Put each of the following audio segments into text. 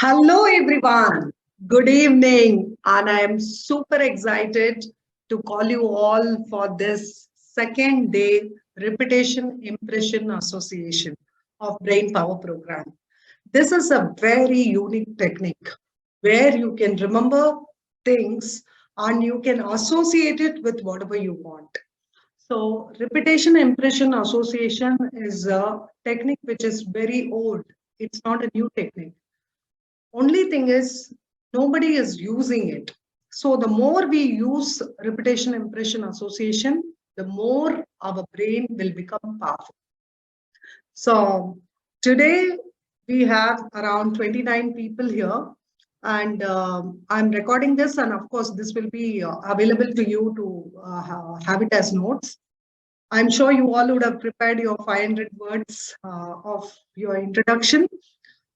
Hello, everyone. Good evening. And I am super excited to call you all for this second day Repetition Impression Association of Brain Power Program. This is a very unique technique where you can remember things and you can associate it with whatever you want. So, repetition impression association is a technique which is very old. It's not a new technique. Only thing is, nobody is using it. So the more we use repetition impression association, the more our brain will become powerful. So today we have around 29 people here, and I'm recording this, and of course, this will be available to you to have it as notes. I'm sure you all would have prepared your 500 words of your introduction.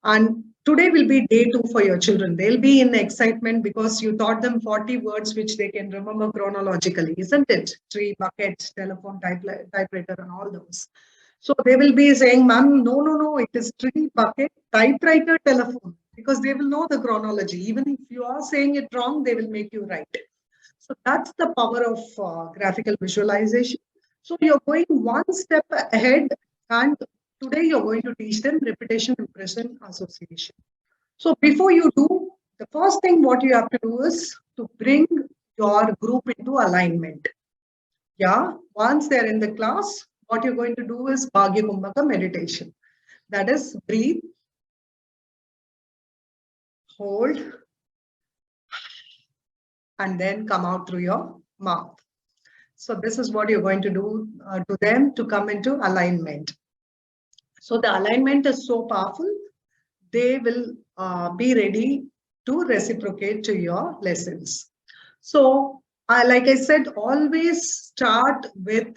And today will be day two for your children. They'll be in excitement because you taught them 40 words which they can remember chronologically, isn't it? Tree, bucket, telephone, typewriter, and all those. So they will be saying, Ma'am, no, it is tree, bucket, typewriter, telephone, because they will know the chronology. Even if you are saying it wrong, they will make you right. So that's the power of graphical visualization. So you're going one step ahead, and today you're going to teach them repetition impression association. So before you do, the first thing what you have to do is to bring your group into alignment. Yeah, once they're in the class, what you're going to do is Bhagya Kumbhaka meditation. That is breathe, hold, and then come out through your mouth. So this is what you're going to do to them to come into alignment. So the alignment is so powerful, they will be ready to reciprocate to your lessons. So like I said, always start with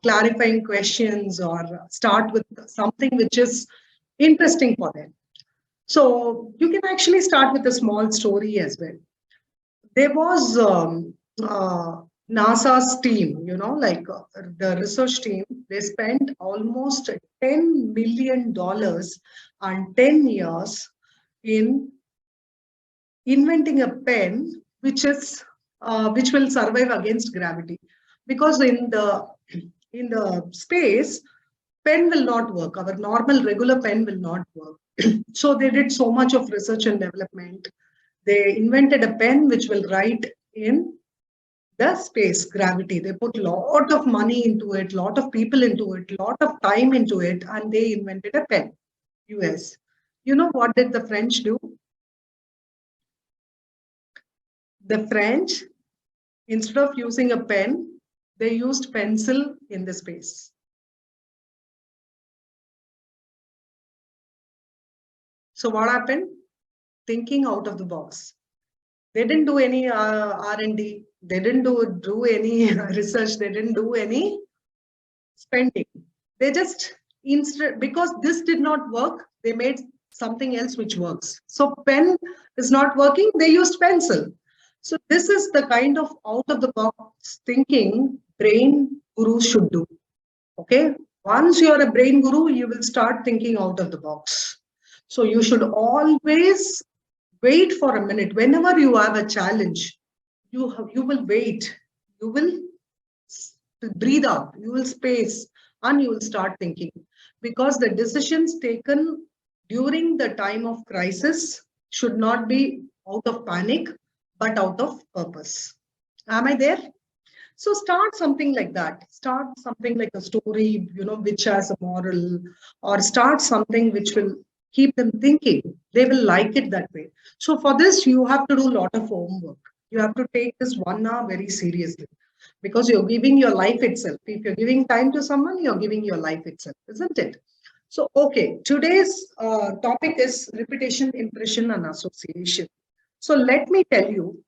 clarifying questions or start with something which is interesting for them. So you can actually start with a small story as well. There was NASA's team, the research team, they spent almost $10 million and 10 years in inventing a pen which will survive against gravity. Because in the space, pen will not work. Our normal regular pen will not work. So they did so much of research and development. They invented a pen which will write in the space, gravity. They put a lot of money into it, lot of people into it, lot of time into it, and they invented a pen. US. You know what did the French do? The French, instead of using a pen, they used pencil in the space. So what happened? Thinking out of the box. They didn't do any R&D. They didn't do any research. They didn't do any spending. They just, because this did not work, they made something else which works. So pen is not working, they used pencil. So this is the kind of out of the box thinking brain gurus should do. Okay. Once you're a brain guru, you will start thinking out of the box. So you should always wait for a minute. Whenever you have a challenge, you will wait. You will breathe out. You will space, and you will start thinking. Because the decisions taken during the time of crisis should not be out of panic, but out of purpose. Am I there? So start something like that. Start something like a story, which has a moral, or start something which will keep them thinking. They will like it that way. So for this, you have to do a lot of homework. You have to take this 1 hour very seriously because you're giving your life itself. If you're giving time to someone, you're giving your life itself, isn't it? So, okay, today's topic is repetition, impression, and association. So let me tell you,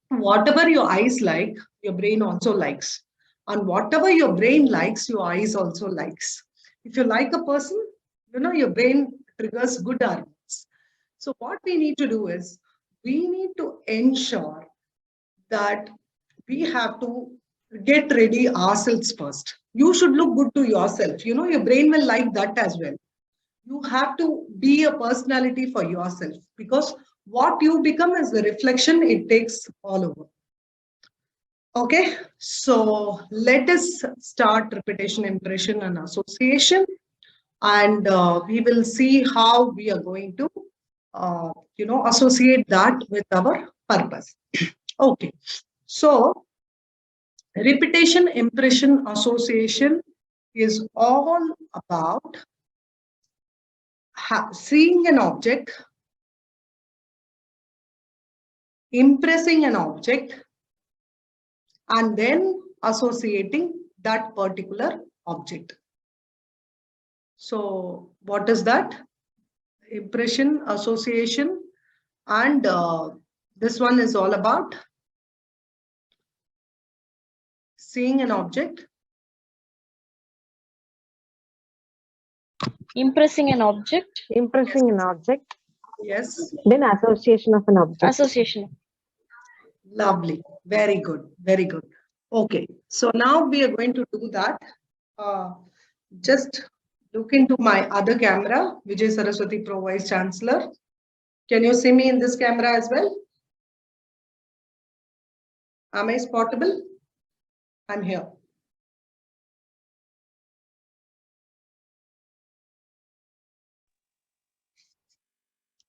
whatever your eyes like, your brain also likes. And whatever your brain likes, your eyes also likes. If you like a person, your brain triggers good arguments. So what we need to do is, we need to ensure that we have to get ready ourselves first. You should look good to yourself. Your brain will like that as well. You have to be a personality for yourself, because what you become is the reflection it takes all over. Okay, so let us start repetition, impression, and association, and we will see how we are going to, associate that with our purpose. Okay, so repetition, impression, association is all about seeing an object, impressing an object, and then associating that particular object. So what is that? Impression, association, and this one is all about seeing an object, Impressing an object. Impressing an object. yes, Then association of an object. Association. lovely, very good, very good. Okay, so now we are going to do that. Just look into my other camera, Vijay Saraswati Pro Vice Chancellor. Can you see me in this camera as well? Am I spotable? I'm here.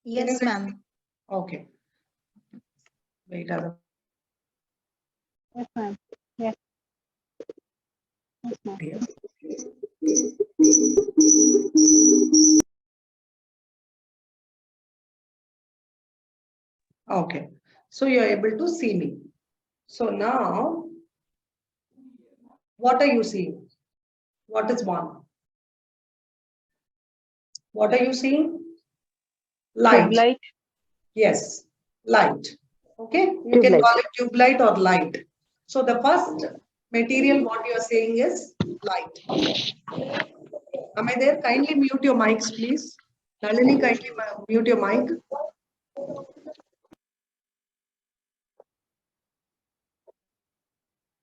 Yes, ma'am. Okay. Wait, other. Yes, ma'am. Yes. Yes, ma'am. Yes. Okay, so you're able to see me. So now, what are you seeing? What is one? What are you seeing? Light. Tube light. Yes, light. Okay, you Tube can light. call it tube light or light. So the first material what you are saying is light. Am I there? Kindly mute your mics, please. Nalini, kindly mute your mic.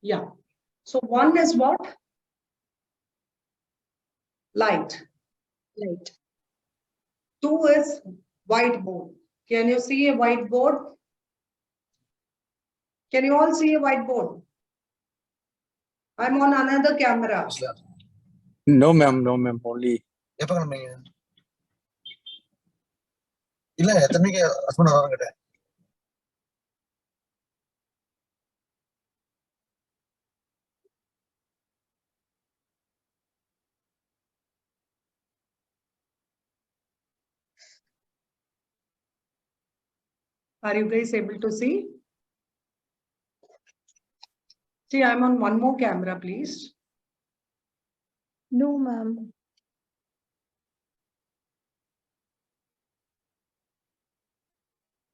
Yeah. So one is what? Light. Light. Two is whiteboard. Can you see a whiteboard? Can you all see a whiteboard? I'm on another camera. No, ma'am. No, ma'am. Only. எப்ப கிளம்புறீங்க? இல்ல எத்தனை மணிக்கு husband வராங்க கேட்டேன். Are you guys able to see? See, I'm on one more camera, please. No, ma'am.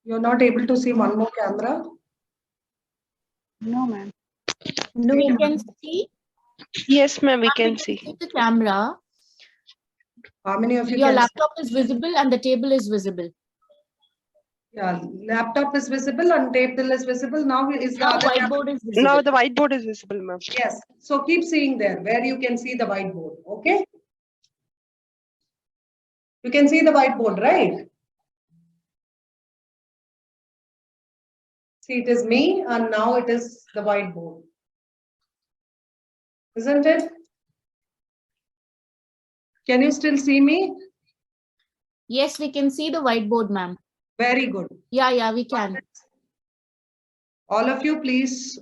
You're not able to see one more camera? No, ma'am. No, We ma'am. can see. Yes, ma'am, we can see. The camera. How many of you Your can laptop is visible and the table is visible. see? Yeah, laptop is visible and table is visible. Now is the Now other camera? whiteboard is visible. Now the whiteboard is visible, ma'am. Yes. So keep seeing there where you can see the whiteboard. Okay. You can see the whiteboard, right? See, it is me and now it is the whiteboard. Isn't it? Can you still see me? Yes, we can see the whiteboard, ma'am. Very good. Yeah, we can. All of you, please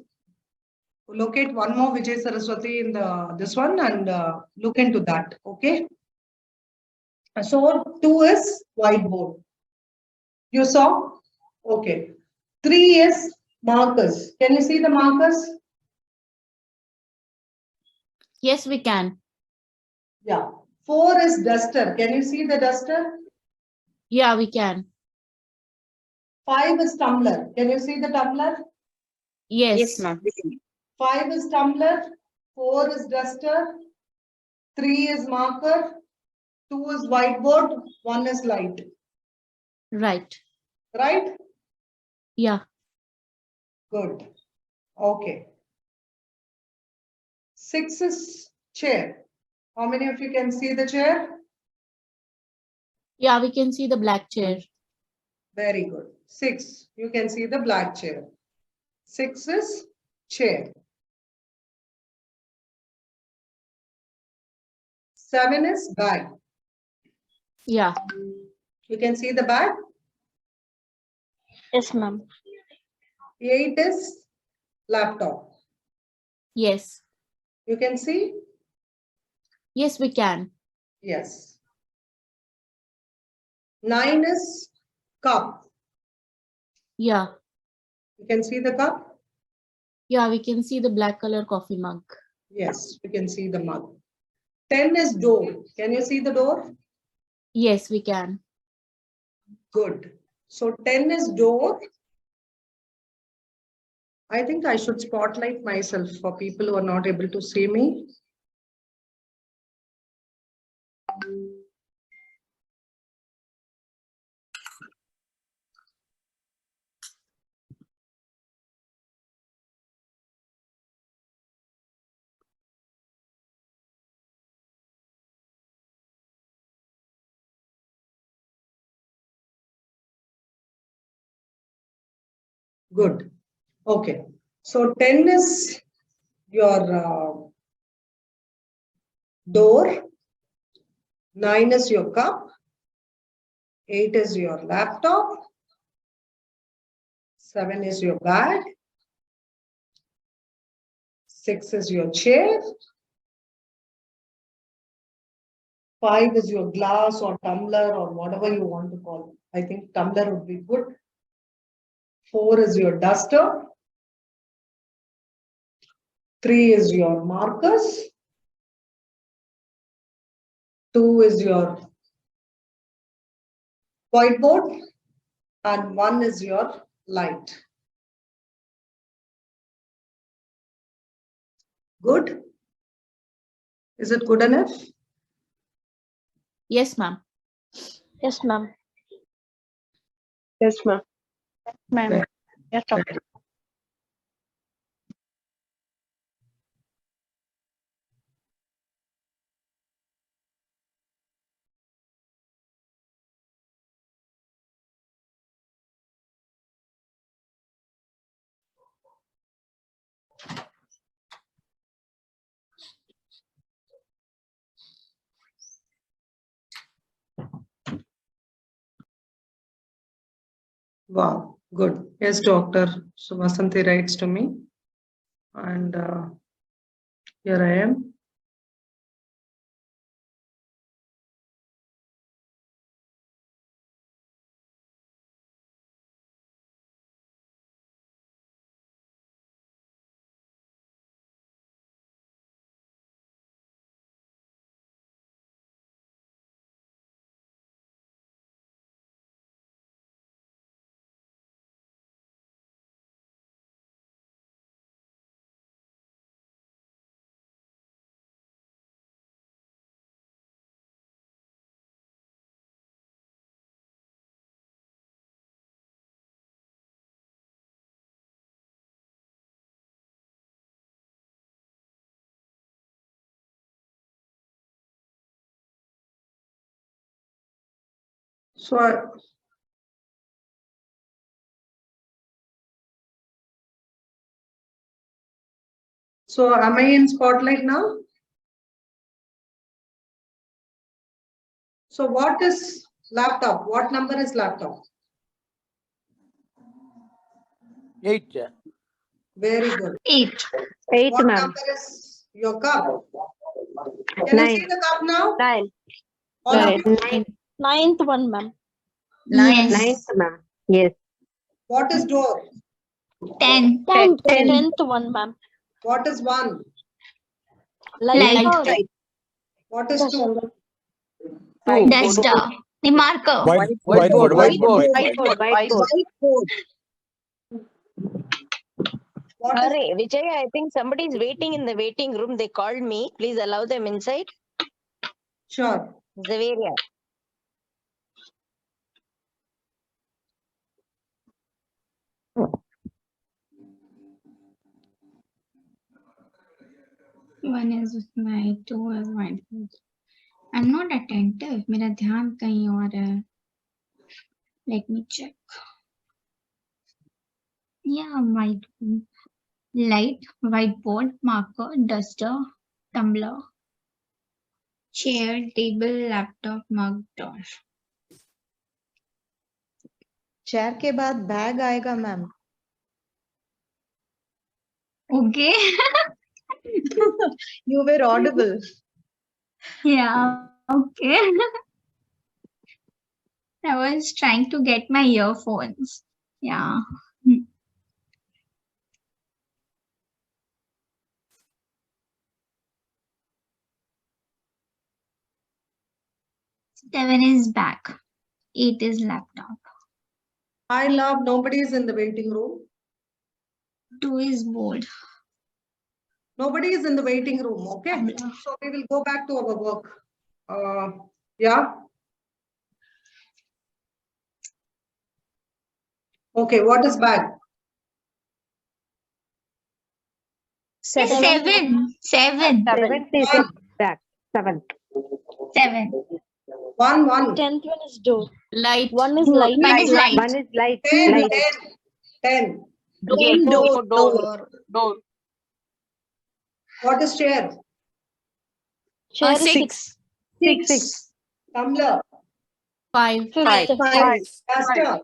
locate one more Vijay Saraswati in this one and look into that. Okay. So two is whiteboard. You saw? Okay. Three is markers. Can you see the markers? Yes, we can. Yeah. Four is duster. Can you see the duster? Yeah, we can. Five is tumbler. Can you see the tumbler? Yes. ma'am. Five is tumbler. Four is duster. Three is marker. Two is whiteboard. One is light. Right. Right? Yeah. Good. Okay. Six is chair. How many of you can see the chair? Yeah, we can see the black chair. Very good. 6, you can see the black chair. 6 is chair. 7 is bag. Yeah. You can see the bag. Yes, ma'am. 8 is laptop. Yes. You can see? Yes, we can. Yes. 9 is cup. Yeah. You can see the cup? Yeah, we can see the black color coffee mug. Yes, you can see the mug. 10 is door. Can you see the door? Yes, we can. Good. So 10 is door. I think I should spotlight myself for people who are not able to see me. Good. Okay. So 10 is your door. 9 is your cup. 8 is your laptop. 7 is your bag. 6 is your chair. 5 is your glass or tumbler or whatever you want to call it. I think tumbler would be good. 4 is your duster. 3 is your markers. 2 is your whiteboard. And 1 is your light. Good? Is it good enough? Yes, ma'am. Yes, ma'am. Yes, ma'am. Ma'am. Yes, doctor. Wow, good. Yes, doctor. So Vasanthi writes to me. And here I am. So, so am I in spotlight now? So what is laptop? What number is laptop? 8. Very good. 8. 8, What ma'am. number is your cup? Can you 9. see the cup now? 9. All of you? 9. Ninth one, ma'am. Yes. 9th, ma'am. Yes. What is door? 10. 10th one, ma'am. What is 1? Light. What is 2? Duster. The marker. Whiteboard. Whiteboard. What is Hurry, Vijay, I think somebody is waiting in the waiting room. They called me. Please allow them inside. sure? Zaveria. One is night, 2 is white. I'm not attentive. मेरा ध्यान कहीं और है. Let me check. Yeah, light, whiteboard, marker, duster, tumbler, chair, table, laptop, mug, door. Chair के बाद bag आएगा ma'am. Okay. You were audible. Yeah, okay. I was trying to get my earphones. Yeah. 7 is back. 8 is laptop. I love nobody is in the waiting room. 2 is board. Nobody is in the waiting room. Okay. So we will go back to our work. Yeah. Okay. What is back? 7. 7. 7th is back. 7th. 7. 1. 10th one is door. Light. 1 is light. 1 is light. 1 is light. 10. Light. 10. Door. What is chair? Chair is 6. 6. Tumbler. 5. 5. Duster.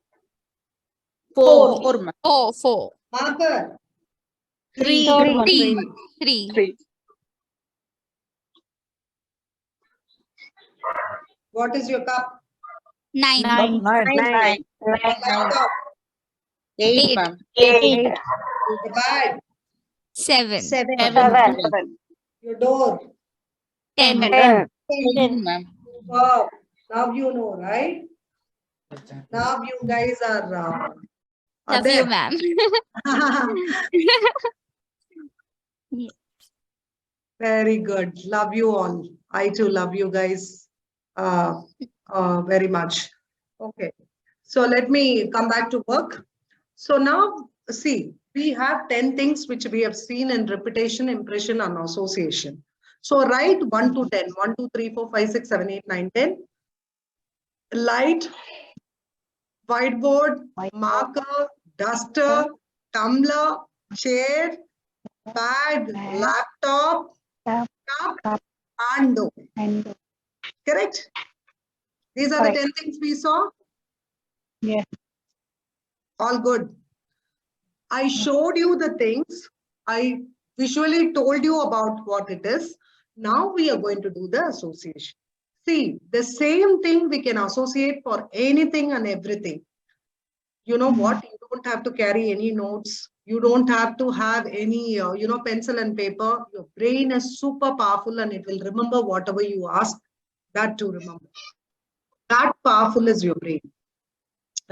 4. 4. Marker. 3. Third one. 3. What is your cup? 9. 9. 9. Laptop. 8, ma'am. 8. The bag. 7. 7. Your door. 10. 10. 10. ma'am. Wow. Now you know, right? Now you guys are Love there. you, ma'am. Very good. Love you all. I too love you guys very much. Okay. So let me come back to work. So now see, we have 10 things which we have seen in repetition, impression, and association. So write 1 to 10. 1, 2, 3, 4, 5, 6, 7, 8, 9, 10. Light, whiteboard, marker, duster, tumbler, chair, bag, laptop, cup, and door. Correct? These are the 10 things we saw? Yes. All good. I showed you the things. I visually told you about what it is. Now we are going to do the association. See, the same thing we can associate for anything and everything. You know what? You don't have to carry any notes. You don't have to have any, pencil and paper. Your brain is super powerful and it will remember whatever you ask that to remember. That powerful is your brain.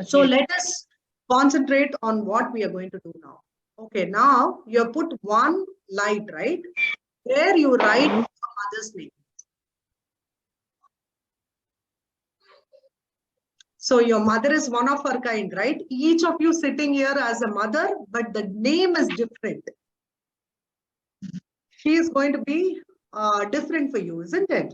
So let us concentrate on what we are going to do now. Okay, now you have put one light, right? There you write your mother's name. So your mother is one of her kind, right? Each of you sitting here as a mother, but the name is different. She is going to be different for you, isn't it?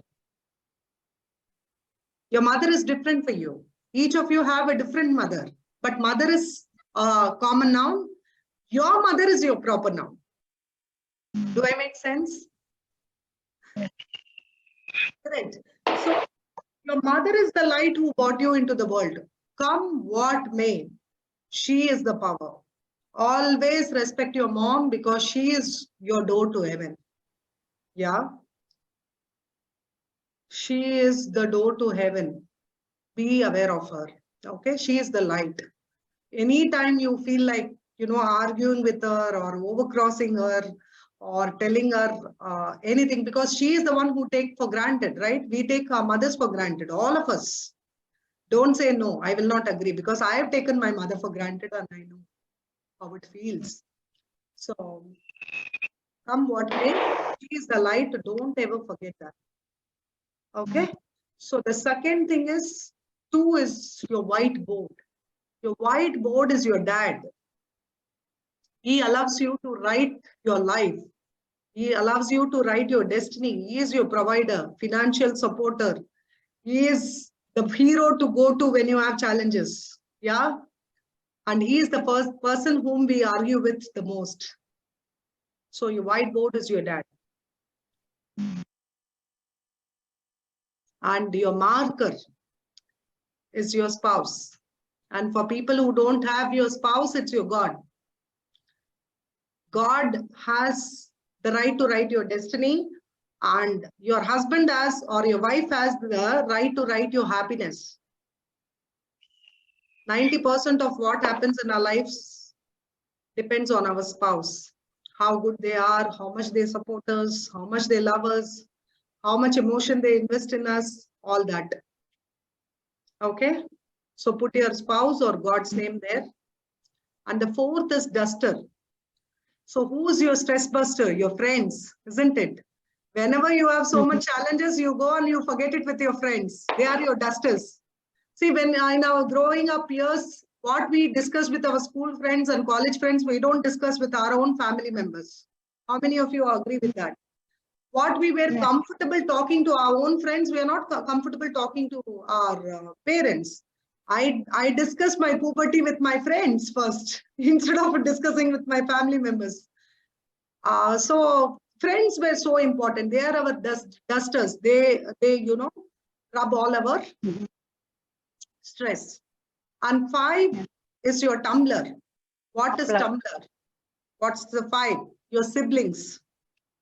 Your mother is different for you. Each of you have a different mother, but mother is a common noun. Your mother is your proper noun. Do I make sense? Correct. So your mother is the light who brought you into the world. Come what may, she is the power. Always respect your mom because she is your door to heaven. Yeah. She is the door to heaven. Be aware of her. Okay. She is the light. Anytime you feel like, arguing with her or overcrossing her or telling her anything, because she is the one who take for granted, right? We take our mothers for granted, all of us. Don't say no, I will not agree, because I have taken my mother for granted and I know how it feels. So, come what may, she is the light, don't ever forget that. Okay? So the second thing is, 2 is your whiteboard. Your whiteboard is your dad. He allows you to write your life. He allows you to write your destiny. He is your provider, financial supporter. He is the hero to go to when you have challenges. Yeah. And he is the first person whom we argue with the most. So your whiteboard is your dad. And your marker is your spouse. And for people who don't have your spouse, it's your God. God has the right to write your destiny, and your husband has, or your wife has the right to write your happiness. 90% of what happens in our lives depends on our spouse. How good they are, how much they support us, how much they love us, how much emotion they invest in us, all that. Okay, so put your spouse or God's name there. And the fourth is duster. So who's your stress buster? Your friends, isn't it? Whenever you have so much challenges, you go and you forget it with your friends. They are your dusters. See, when in our growing up years, what we discuss with our school friends and college friends, we don't discuss with our own family members. How many of you agree with that? What we were comfortable talking to our own friends, we are not comfortable talking to our parents. I discuss my puberty with my friends first instead of discussing with my family members. So friends were so important. They are our dusters. They rub all our stress. And 5 is your tumbler. What is tumbler? What's the 5? Your siblings.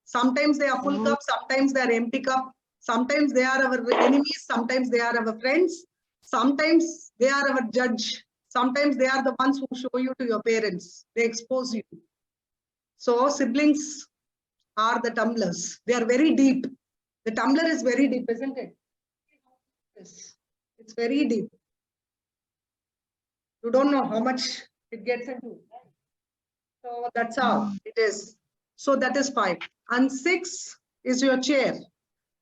Sometimes they are full cup, sometimes they are empty cup. Sometimes they are our enemies, sometimes they are our friends. Sometimes they are our judge. Sometimes they are the ones who show you to your parents. They expose you. So siblings are the tumblers. They are very deep. The tumbler is very deep, isn't it? Yes. It's very deep. You don't know how much it gets into. So that's how it is. So that is 5. And 6 is your chair.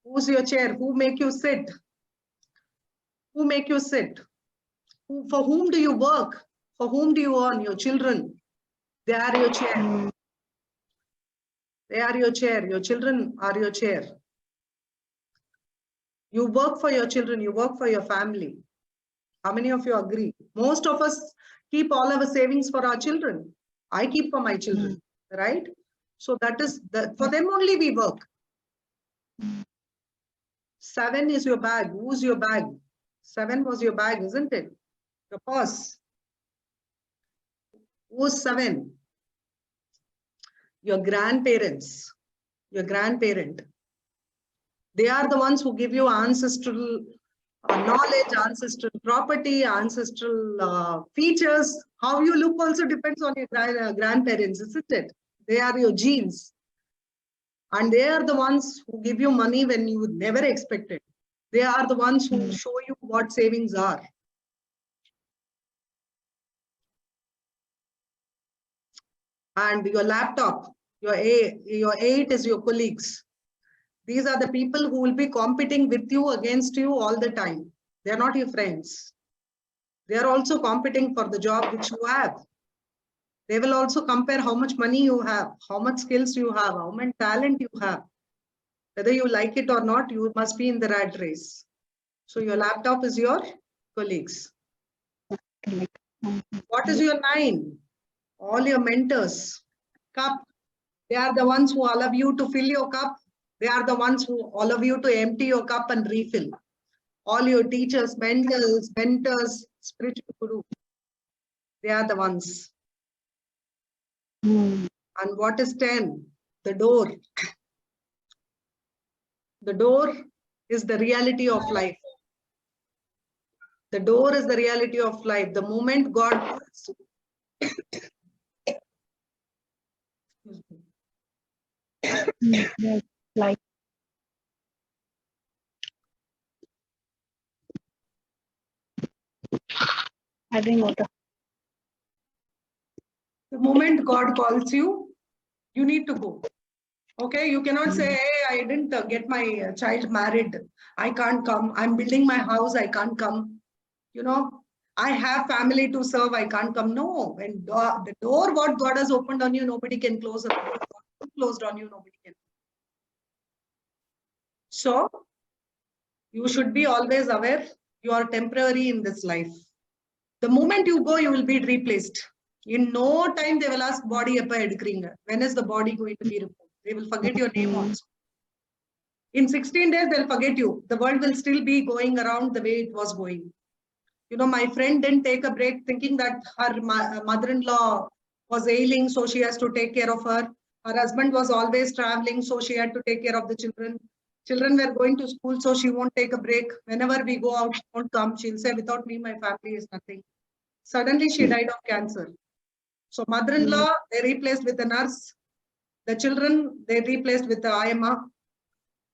Who's your chair? Who make you sit? Who make you sit? For whom do you work? For whom do you earn? Your children. They are your chair. They are your chair. Your children are your chair. You work for your children. You work for your family. How many of you agree? Most of us keep all our savings for our children. I keep for my children, right? So that is for them only we work. 7 is your bag. Who's your bag? 7 was your bag, isn't it? Your purse. Who's 7? Your grandparents. Your grandparent. They are the ones who give you ancestral knowledge, ancestral property, ancestral features. How you look also depends on your grandparents, isn't it? They are your genes. And they are the ones who give you money when you never expected. They are the ones who show you what savings are. And your laptop, your 8 is your colleagues. These are the people who will be competing with you, against you all the time. They are not your friends. They are also competing for the job which you have. They will also compare how much money you have, how much skills you have, how much talent you have. Whether you like it or not, you must be in the rat race. So your laptop is your colleagues. What is your 9? All your mentors. Cup. They are the ones who allow you to fill your cup. They are the ones who allow you to empty your cup and refill. All your teachers, mentors, spiritual guru. They are the ones. And what is 10? The door. The door is the reality of life. The door is the reality of life. The moment God calls you. Like having water. The moment God calls you, you need to go. Okay, you cannot say, hey, I didn't get my child married. I can't come. I'm building my house. I can't come. You know, I have family to serve. I can't come. No, when the door what God has opened on you, nobody can close it. closed on you, nobody can. So you should be always aware you are temporary in this life. The moment you go, you will be replaced. In no time, they will ask body when is the body going to be removed? They will forget your name also. In 16 days, they'll forget you. The world will still be going around the way it was going. You know, my friend didn't take a break thinking that her mother-in-law was ailing, so she has to take care of her. Her husband was always traveling, so she had to take care of the children. Children were going to school, so she won't take a break. Whenever we go out, she won't come. She'll say, without me, my family is nothing. Suddenly, she died of cancer. So mother-in-law, they replaced with a nurse. The children, they replaced with the IMA.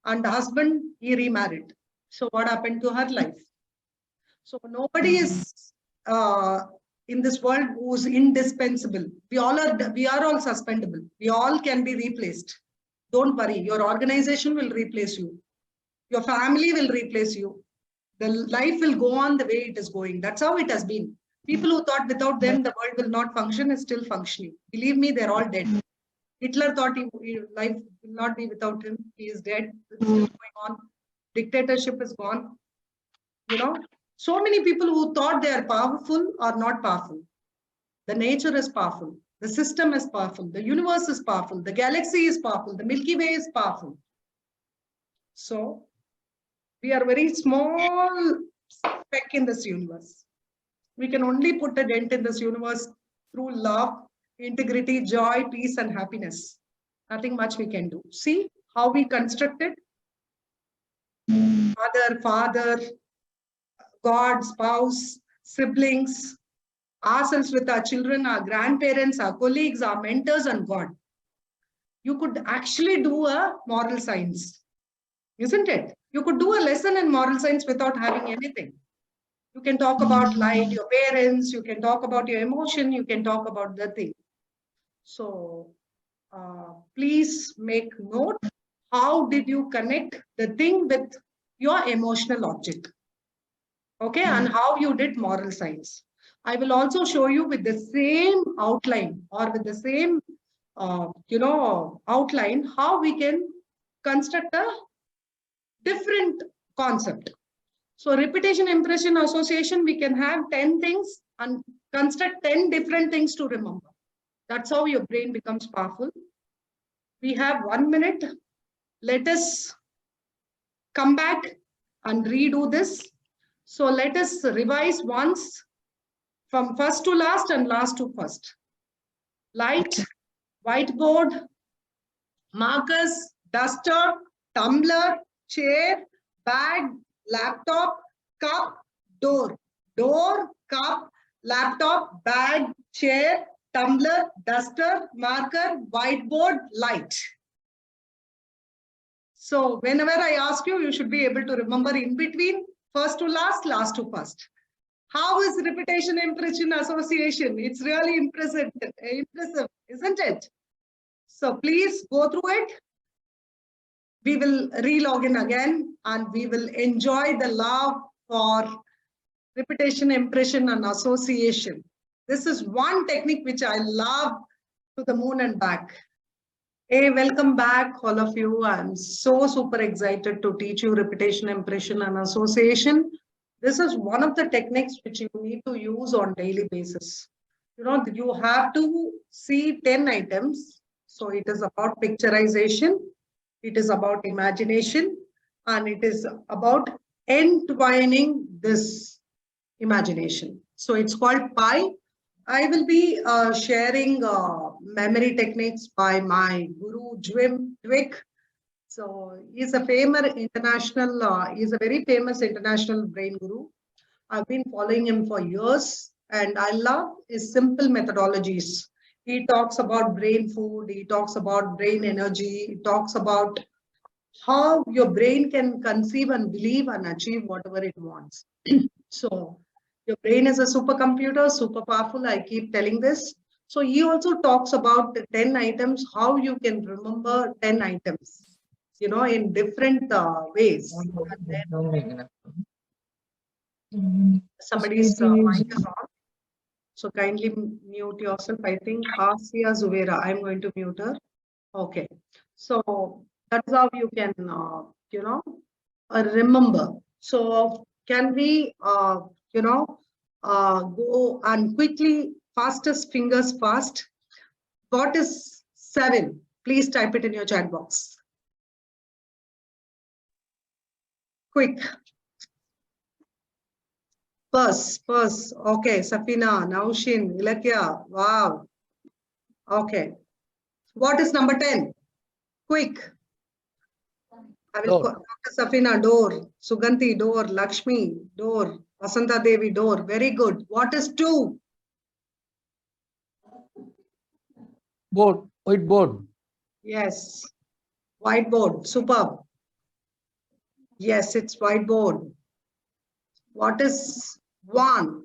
And the husband, he remarried. So what happened to her life? So nobody is in this world who's indispensable. We are all suspendable. We all can be replaced. Don't worry, your organization will replace you. Your family will replace you. The life will go on the way it is going. That's how it has been. People who thought without them the world will not function is still functioning. Believe me, they're all dead. Hitler thought life will not be without him. He is dead. It's still going on. Dictatorship is gone. You know, so many people who thought they are powerful are not powerful. The nature is powerful. The system is powerful. The universe is powerful. The galaxy is powerful. The Milky Way is powerful. So we are very small speck in this universe. We can only put a dent in this universe through love, integrity, joy, peace, and happiness. Nothing much we can do. See how we constructed mother, father, God, spouse, siblings, ourselves with our children, our grandparents, our colleagues, our mentors, and God. You could actually do a moral science, isn't it? You could do a lesson in moral science without having anything. You can talk about light, your parents, you can talk about your emotion, you can talk about the thing. So please make note, how did you connect the thing with your emotional object? Okay, and how you did moral science. I will also show you with the same outline or with the same, outline, how we can construct a different concept. So repetition, impression, association, we can have 10 things and construct 10 different things to remember. That's how your brain becomes powerful. We have 1 minute. Let us come back and redo this. So let us revise once from first to last and last to first. Light, whiteboard, markers, duster, tumbler, chair, bag, laptop, cup, door. Door, cup, laptop, bag, chair, tumbler, duster, marker, whiteboard, light. So whenever I ask you, you should be able to remember in between, first to last, last to first. How is repetition, impression, association? It's really impressive, isn't it? So please go through it. We will re-log in again and we will enjoy the love for repetition, impression, and association. This is one technique which I love to the moon and back. Hey, welcome back, all of you. I'm so super excited to teach you repetition, impression, and association. This is one of the techniques which you need to use on daily basis. You know, you have to see 10 items. So it is about picturization, it is about imagination, and it is about entwining this imagination. So it's called PI. I will be sharing memory techniques by my guru, Jim Dwick. So he's a famous international, he's a very famous international brain guru. I've been following him for years and I love his simple methodologies. He talks about brain food, he talks about brain energy, he talks about how your brain can conceive and believe and achieve whatever it wants. So your brain is a supercomputer, super powerful. I keep telling this. So he also talks about the 10 items, how you can remember 10 items, you know, in different ways. Somebody's mic is on. So kindly mute yourself. I think Hasia Zuvera, I'm going to mute her. Okay. So that's how you can, remember. So can we, go and quickly, fastest fingers fast. What is 7? Please type it in your chat box. Quick. Purse. Okay, Safina, Naushin, Ilakya. Wow. Okay. What is number 10? Quick. I will Door. call Dr. Safina, door. Suganti, door. Lakshmi, door. Vasanta Devi, door. Very good. What is 2? Board. Whiteboard. Yes. Whiteboard. Superb. Yes, it's whiteboard. What is 1?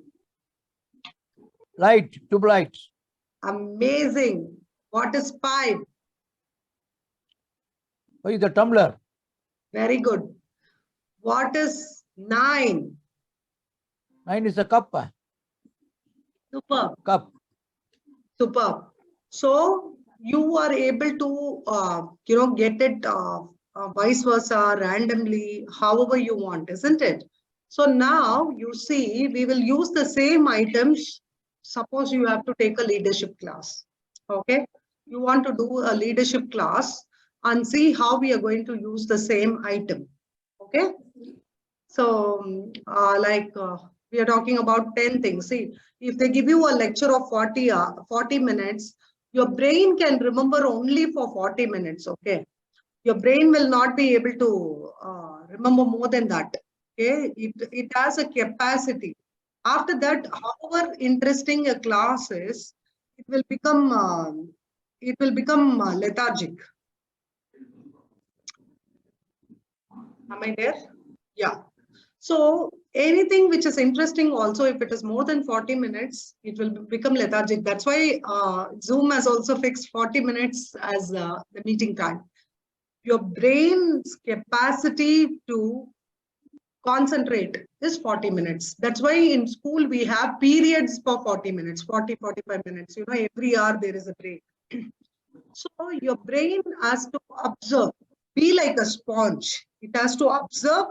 Light. Tube lights. Amazing. What is 5? Why the tumbler? Very good. What is 9? 9 is a cup. Superb. Cup. Superb. So you are able to, get it vice versa, randomly, however you want, isn't it? So now you see, we will use the same items. Suppose you have to take a leadership class. Okay. You want to do a leadership class and see how we are going to use the same item. Okay. So we are talking about 10 things. See, if they give you a lecture of 40 minutes, your brain can remember only for 40 minutes. Okay. Your brain will not be able to remember more than that. Okay. It has a capacity. After that, however interesting a class is, it will become lethargic. Am I there? Yeah. So anything which is interesting also, if it is more than 40 minutes, it will become lethargic. That's why Zoom has also fixed 40 minutes as the meeting time. Your brain's capacity to concentrate is 40 minutes. That's why in school we have periods for 40 minutes, 45 minutes. Every hour there is a break. So your brain has to observe, be like a sponge. It has to observe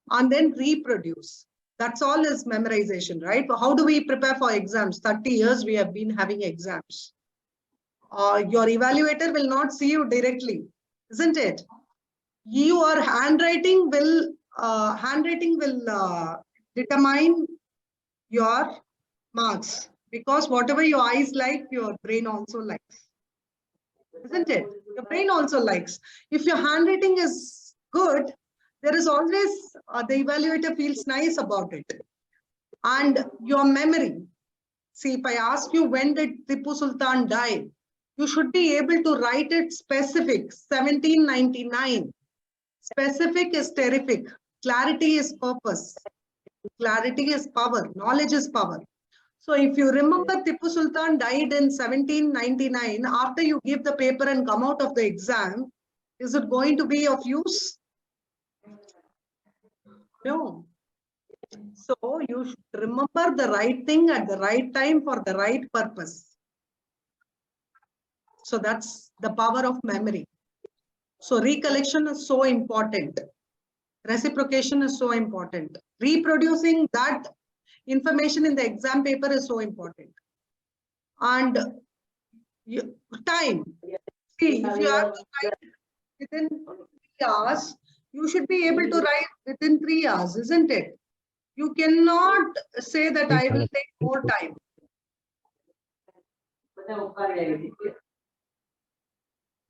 and then reproduce. That's all is memorization, right? How do we prepare for exams? 30 years we have been having exams. Your evaluator will not see you directly, isn't it? Your handwriting will determine your marks, because whatever your eyes like, your brain also likes, isn't it? Your brain also likes. If your handwriting is good, there is always the evaluator feels nice about it. And your memory. See, if I ask you when did Tipu Sultan die, you should be able to write it specific, 1799. Specific is terrific. Clarity is purpose. Clarity is power. Knowledge is power. So if you remember Tipu Sultan died in 1799, after you give the paper and come out of the exam, is it going to be of use? No. So you should remember the right thing at the right time for the right purpose. So that's the power of memory. So recollection is so important. Reciprocation is so important. Reproducing that information in the exam paper is so important. And time. See, if you have to write within 3 hours, you should be able to write within 3 hours, isn't it? You cannot say that I will take more time.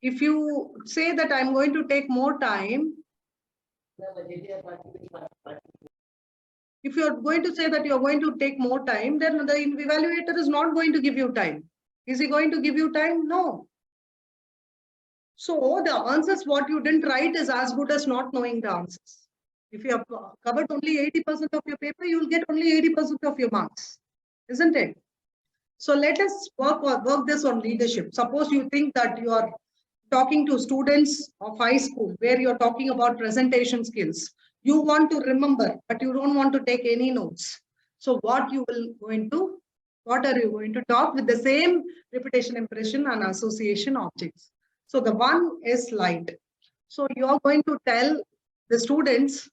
If you say that I'm going to take more time, if you're going to say that you're going to take more time, then the evaluator is not going to give you time. Is he going to give you time? No. So the answers what you didn't write is as good as not knowing the answers. If you have covered only 80% of your paper, you will get only 80% of your marks, isn't it? So let us work this on leadership. Suppose you think that you are talking to students of high school where you're talking about presentation skills. You want to remember, but you don't want to take any notes. So what are you going to talk with the same repetition, impression and association objects? So the 1 is light. So you are going to tell the students,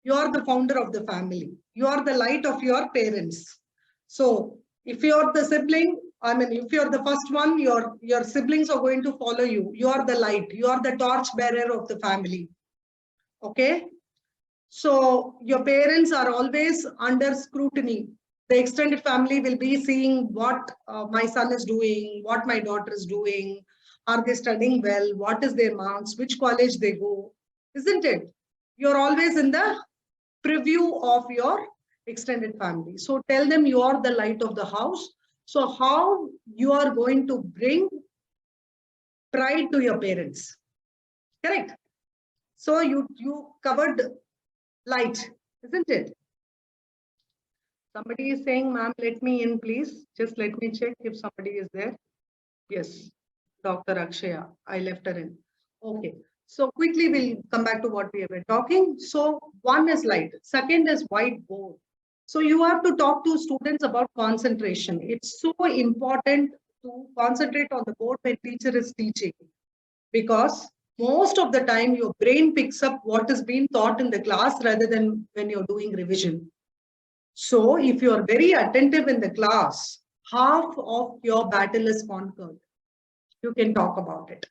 you are the founder of the family. You are the light of your parents. So if you're the sibling, if you're the first one, your siblings are going to follow you. You are the light. You are the torch bearer of the family. Okay. So your parents are always under scrutiny. The extended family will be seeing what my son is doing, what my daughter is doing. Are they studying well? What is their marks? Which college they go? Isn't it? You're always in the preview of your extended family. So tell them you are the light of the house. So how you are going to bring pride to your parents. Correct? So you covered light, isn't it? Somebody is saying, ma'am, let me in, please. Just let me check if somebody is there. Yes, Dr. Akshaya, I left her in. Okay. So quickly we'll come back to what we have been talking. So 1 is light, 2nd is whiteboard. So you have to talk to students about concentration. It's so important to concentrate on the board when teacher is teaching, because most of the time your brain picks up what is being taught in the class rather than when you're doing revision. So if you are very attentive in the class, half of your battle is conquered. You can talk about it.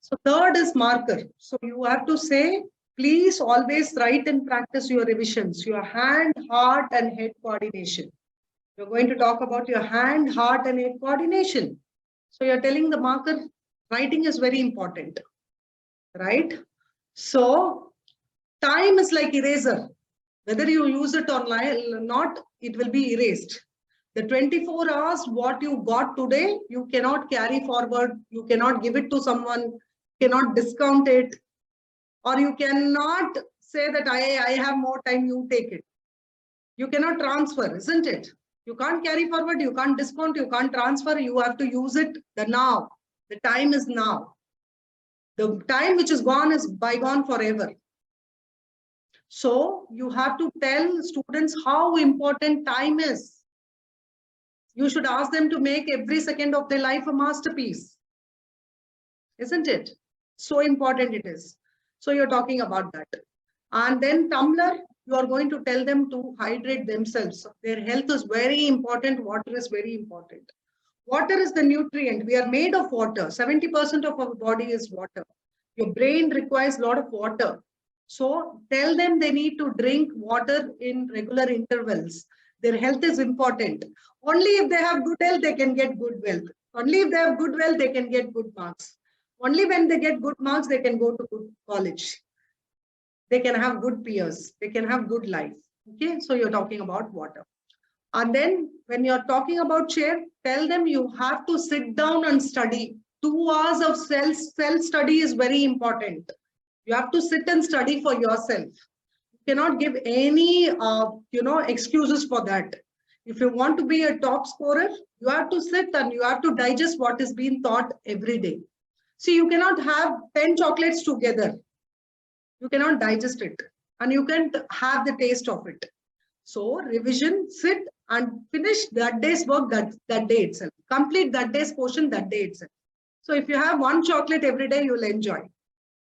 So 3rd is marker. So you have to say, please always write and practice your revisions, your hand, heart, and head coordination. You're going to talk about your hand, heart, and head coordination. So you're telling the marker, writing is very important, right? So time is like eraser. Whether you use it or not, it will be erased. The 24 hours, what you got today, you cannot carry forward. You cannot give it to someone, cannot discount it, or you cannot say that I have more time, you take it. You cannot transfer, isn't it? You can't carry forward, you can't discount, you can't transfer, you have to use it the now. The time is now. The time which is gone is bygone forever. So you have to tell students how important time is. You should ask them to make every second of their life a masterpiece. Isn't it? So important it is. So you're talking about that. And then tumbler, you are going to tell them to hydrate themselves. Their health is very important. Water is very important. Water is the nutrient. We are made of water. 70% of our body is water. Your brain requires a lot of water. So tell them they need to drink water in regular intervals. Their health is important. Only if they have good health, they can get good wealth. Only if they have good wealth, they can get good marks. Only when they get good marks, they can go to good college. They can have good peers. They can have good life. Okay, so you're talking about water. And then when you're talking about chair, tell them you have to sit down and study. 2 hours of self-study is very important. You have to sit and study for yourself. You cannot give any excuses for that. If you want to be a top scorer, you have to sit and you have to digest what is being taught every day. See, you cannot have 10 chocolates together. You cannot digest it and you can't have the taste of it. So revision, sit and finish that day's work that day itself. Complete that day's portion that day itself. So if you have 1 chocolate every day, you'll enjoy.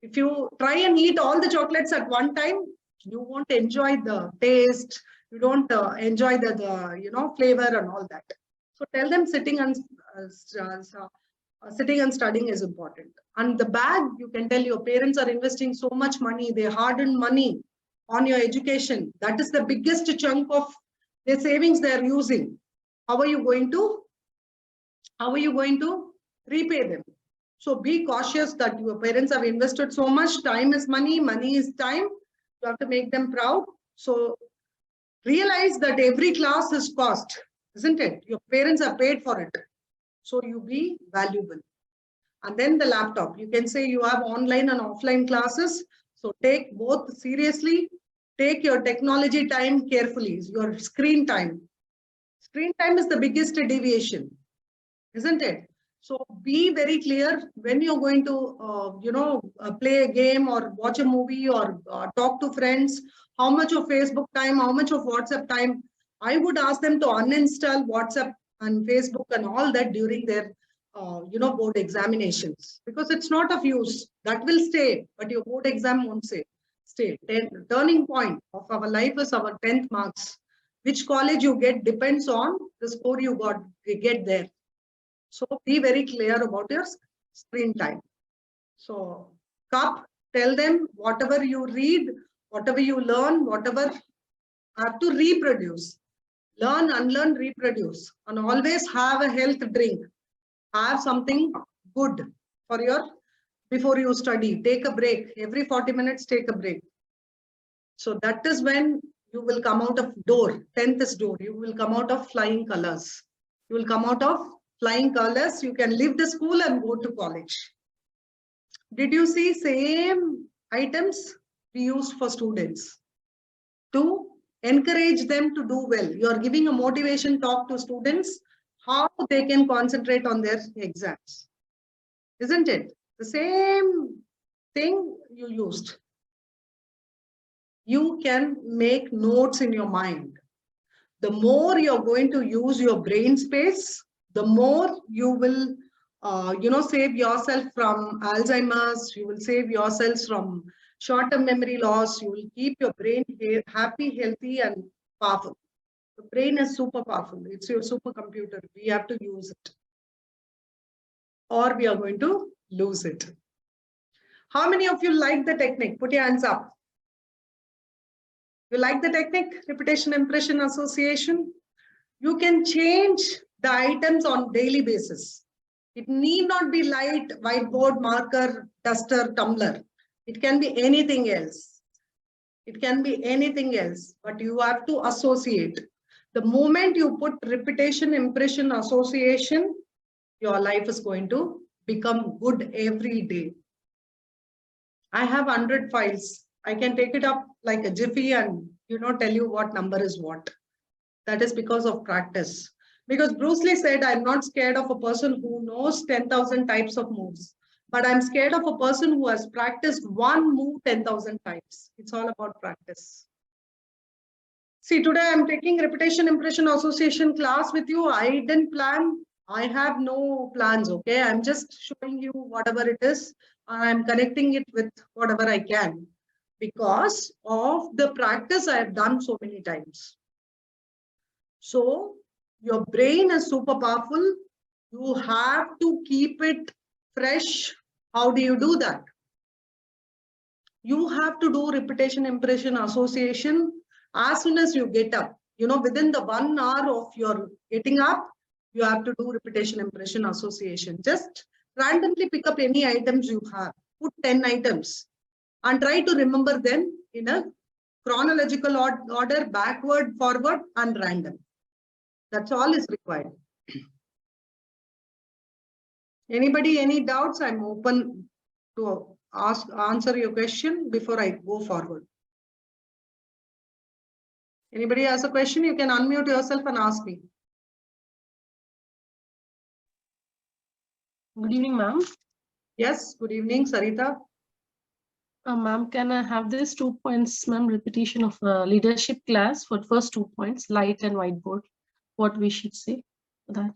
If you try and eat all the chocolates at one time, you won't enjoy the taste. You don't enjoy the flavor and all that. So tell them sitting and studying is important. And the bag, you can tell your parents are investing so much money, they hard-earned money on your education. That is the biggest chunk of their savings they are using. How are you going to repay them? So be cautious that your parents have invested so much. Time is money, money is time. You have to make them proud. So realize that every class is cost, isn't it? Your parents have paid for it. So you be valuable. And then the laptop. You can say you have online and offline classes. So take both seriously. Take your technology time carefully. Your screen time. Screen time is the biggest deviation, isn't it? So be very clear when you're going to, play a game or watch a movie or talk to friends, how much of Facebook time, how much of WhatsApp time. I would ask them to uninstall WhatsApp and Facebook and all that during their board examinations, because it's not of use. That will stay, but your board exam won't stay. Turning point of our life is our 10th marks. Which college you get depends on the score you get there. So be very clear about your screen time. So cup, tell them whatever you read, whatever you learn, whatever have to reproduce. Learn, unlearn, reproduce, and always have a health drink. Have something good for before you study. Take a break. Every 40 minutes, take a break. So that is when you will come out of door. 10th is door. You will come out of flying colors. You will come out of flying colors. You can leave the school and go to college. Did you see same items we used for students to encourage them to do well? You are giving a motivation talk to students, how they can concentrate on their exams. Isn't it? The same thing you used. You can make notes in your mind. The more you're going to use your brain space, the more you will save yourself from Alzheimer's. You will save yourselves from short-term memory loss. You will keep your brain happy, healthy, and powerful. The brain is super powerful. It's your supercomputer. We have to use it, or we are going to lose it. How many of you like the technique? Put your hands up. You like the technique? Repetition, impression, association. You can change the items on daily basis. It need not be light, whiteboard, marker, duster, tumbler. It can be anything else. It can be anything else, but you have to associate. The moment you put repetition, impression, association, your life is going to become good every day. I have 100 files. I can take it up like a jiffy and tell you what number is what. That is because of practice. Because Bruce Lee said, I'm not scared of a person who knows 10,000 types of moves, but I'm scared of a person who has practiced one move 10,000 times. It's all about practice. See, today I'm taking repetition, impression, association class with you. I didn't plan. I have no plans, okay? I'm just showing you whatever it is. I'm connecting it with whatever I can because of the practice I have done so many times. So your brain is super powerful. You have to keep it fresh. How do you do that? You have to do repetition, impression, association as soon as you get up. Within the 1 hour of your getting up, you have to do repetition, impression, association. Just randomly pick up any items you have. Put 10 items and try to remember them in a chronological order, backward, forward, and random. That's all is required. Anybody, any doubts? I'm open to answer your question before I go forward. Anybody has a question? You can unmute yourself and ask me. Good evening, ma'am. Yes, good evening, Sarita. Ma'am, can I have this 2 points, ma'am, repetition of leadership class for first 2 points, light and whiteboard, what we should say for that?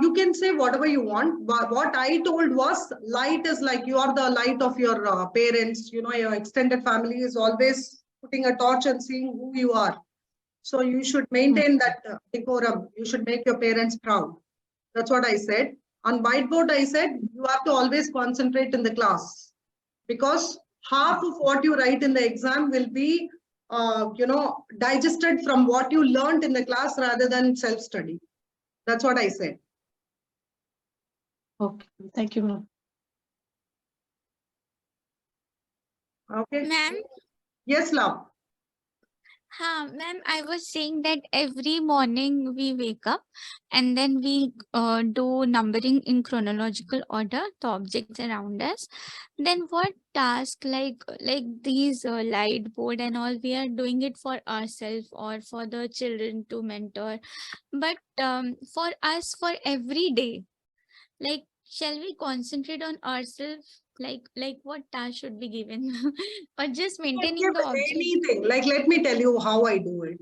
You can say whatever you want, but what I told was light is like you are the light of your parents, your extended family is always putting a torch and seeing who you are. So you should maintain that decorum. You should make your parents proud. That's what I said. On whiteboard, I said you have to always concentrate in the class because half of what you write in the exam will be, digested from what you learned in the class rather than self-study. That's what I said. Okay, thank you, ma'am. Okay. Ma'am, Yes, love. ma'am, I was saying that every morning we wake up and then we do numbering in chronological order, the objects around us. Then what task like these light board and all, we are doing it for ourselves or for the children to mentor. But for us, for every day, like, shall we concentrate on ourselves? Like what task should be given or just maintaining the object? Anything. Like, let me tell you how I do it.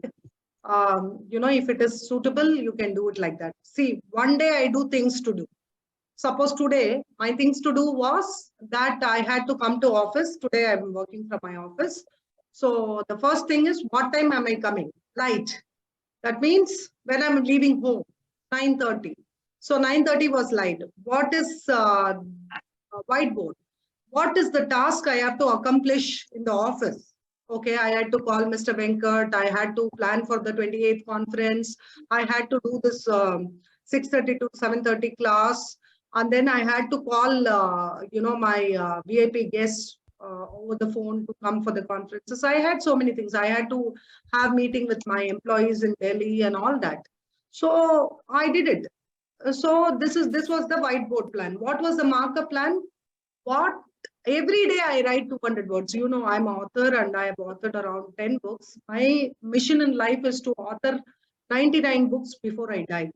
If it is suitable, you can do it like that. See, one day I do things to do. Suppose today, my things to do was that I had to come to office. Today I'm working from my office. So the first thing is, what time am I coming? Light. That means when I'm leaving home, 9:30. So 9:30 was light. What is whiteboard? What is the task I have to accomplish in the office? Okay, I had to call Mr. Venkat. I had to plan for the 28th conference. I had to do this 6:30 to 7:30 class. And then I had to call, my VIP guests over the phone to come for the conferences. I had so many things. I had to have meeting with my employees in Delhi and all that. So I did it. So this was the whiteboard plan. What was the marker plan? What every day I write 200 words. You know, I'm an author and I have authored around 10 books. My mission in life is to author 99 books before I die.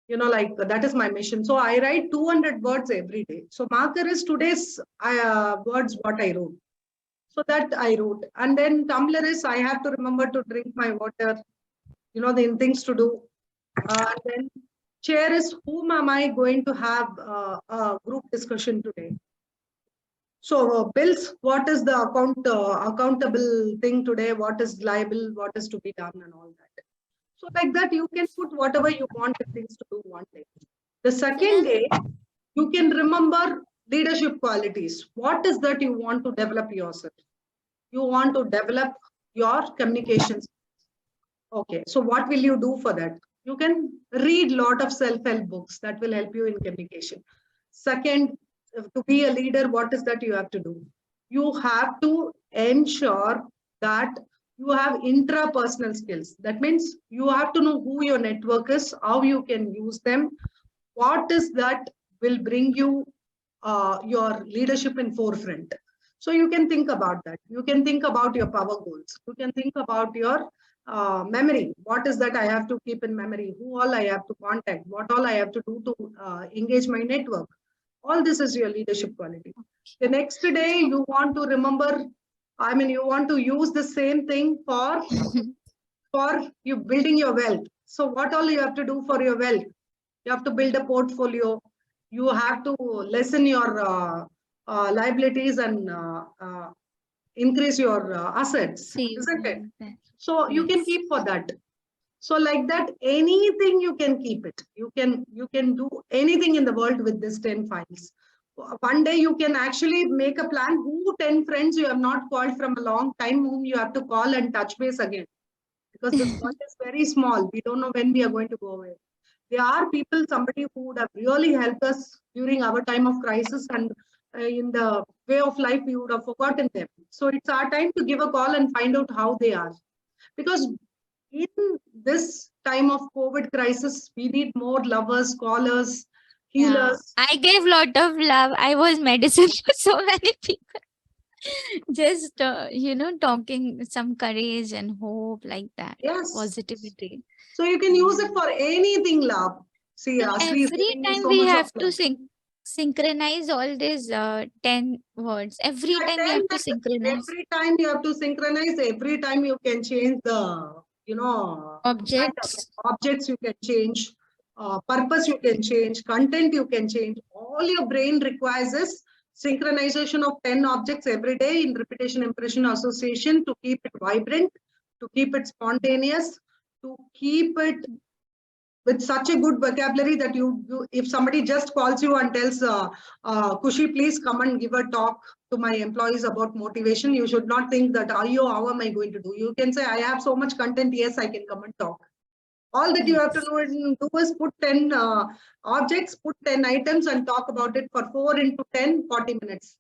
You know, like that is my mission. So I write 200 words every day. So marker is today's words what I wrote. So that I wrote. And then Tumblr is I have to remember to drink my water. You know, the things to do. And then chair is whom am I going to have a group discussion today. So bills, what is the accountable thing today? What is liable? What is to be done and all that. So like that, you can put whatever you want things to do one day. The second day, you can remember leadership qualities. What is that you want to develop yourself? You want to develop your communications. Okay, so what will you do for that? You can read a lot of self-help books that will help you in communication. Second, to be a leader, what is that you have to do? You have to ensure that you have intrapersonal skills. That means you have to know who your network is, how you can use them, what is that will bring you your leadership in forefront. So you can think about that. You can think about your power goals. You can think about your memory. What is that I have to keep in memory? Who all I have to contact? What all I have to do to engage my network? All this is your leadership quality. The next day you want to remember, you want to use the same thing for you building your wealth. So what all you have to do for your wealth? You have to build a portfolio. You have to lessen your liabilities and increase your assets, isn't it? So you can keep for that. So like that, anything you can keep it. You can do anything in the world with this 10 files. One day you can actually make a plan who 10 friends you have not called from a long time, whom you have to call and touch base again. Because this world is very small. We don't know when we are going to go away. There are people, somebody who would have really helped us during our time of crisis, and in the way of life, we would have forgotten them. So it's our time to give a call and find out how they are. Because in this time of COVID crisis, we need more lovers, callers, healers. I gave lot of love. I was medicine for so many people. Just, talking some courage and hope like that. Yes. Positivity. So you can use it for anything, love. See, Ashley is Every giving me time so we much of have to love. synchronize all these 10 words. Every Yeah, time we have to synchronize every time you have to synchronize, every time you can change the, objects. objects you can change, purpose you can change, content you can change. All your brain requires is synchronization of 10 objects every day in repetition, impression, association to keep it vibrant, to keep it spontaneous, to keep it with such a good vocabulary that you if somebody just calls you and tells Kushi, please come and give a talk to my employees about motivation, you should not think that how am I going to do? You can say, I have so much content, yes, I can come and talk. All that you have to do is put 10 objects, put 10 items and talk about it for 4 into 10, 40 minutes.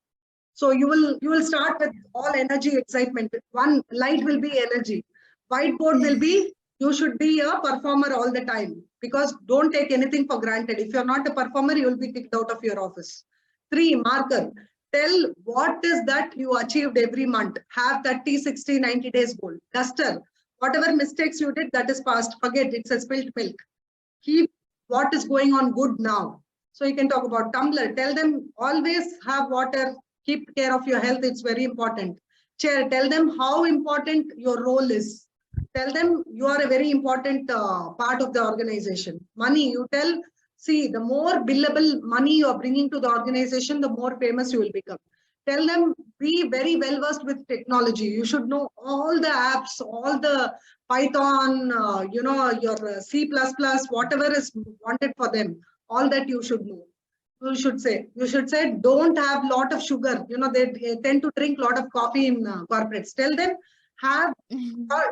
So you will start with all energy, excitement. One light will be energy. Whiteboard will be, you should be a performer all the time, because don't take anything for granted. If you're not a performer, you will be kicked out of your office. 3, marker. Tell what is that you achieved every month. Have 30, 60, 90 days goal. Duster. Whatever mistakes you did, that is past. Forget, it's a spilt milk. Keep what is going on good now. So you can talk about Tumblr. Tell them always have water. Keep care of your health. It's very important. Chair. Tell them how important your role is. Tell them you are a very important part of the organization. Money. You tell See, the more billable money you are bringing to the organization, the more famous you will become. Tell them, be very well versed with technology. You should know all the apps, all the Python, your C++, whatever is wanted for them, all that you should know. You should say, don't have lot of sugar. They tend to drink lot of coffee in corporates. Tell them,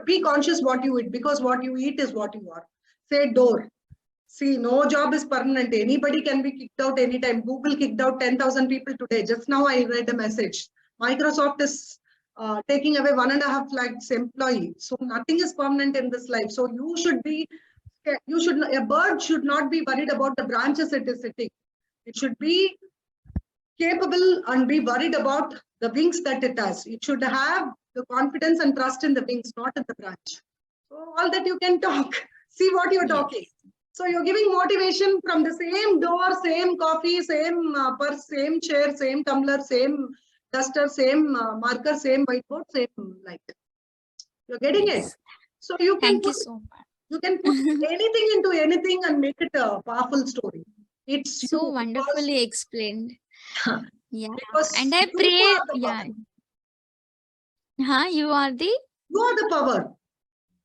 be conscious what you eat, because what you eat is what you are. Say door. See, no job is permanent. Anybody can be kicked out anytime. Google kicked out 10,000 people today. Just now I read a message. Microsoft is taking away 1.5 lakhs employee. So nothing is permanent in this life. So a bird should not be worried about the branches it is sitting. It should be capable and be worried about the wings that it has. It should have the confidence and trust in the wings, not in the branch. So all that you can talk. See what you're talking. So you're giving motivation from the same door, same coffee, same purse, same chair, same tumbler, same duster, same marker, same whiteboard, same light. You're getting it. So you can Thank you so much. You can put anything into anything and make it a powerful story. It's So you, wonderfully explained. Yeah. because And I you pray, are the yeah. power. You are the? You are the power.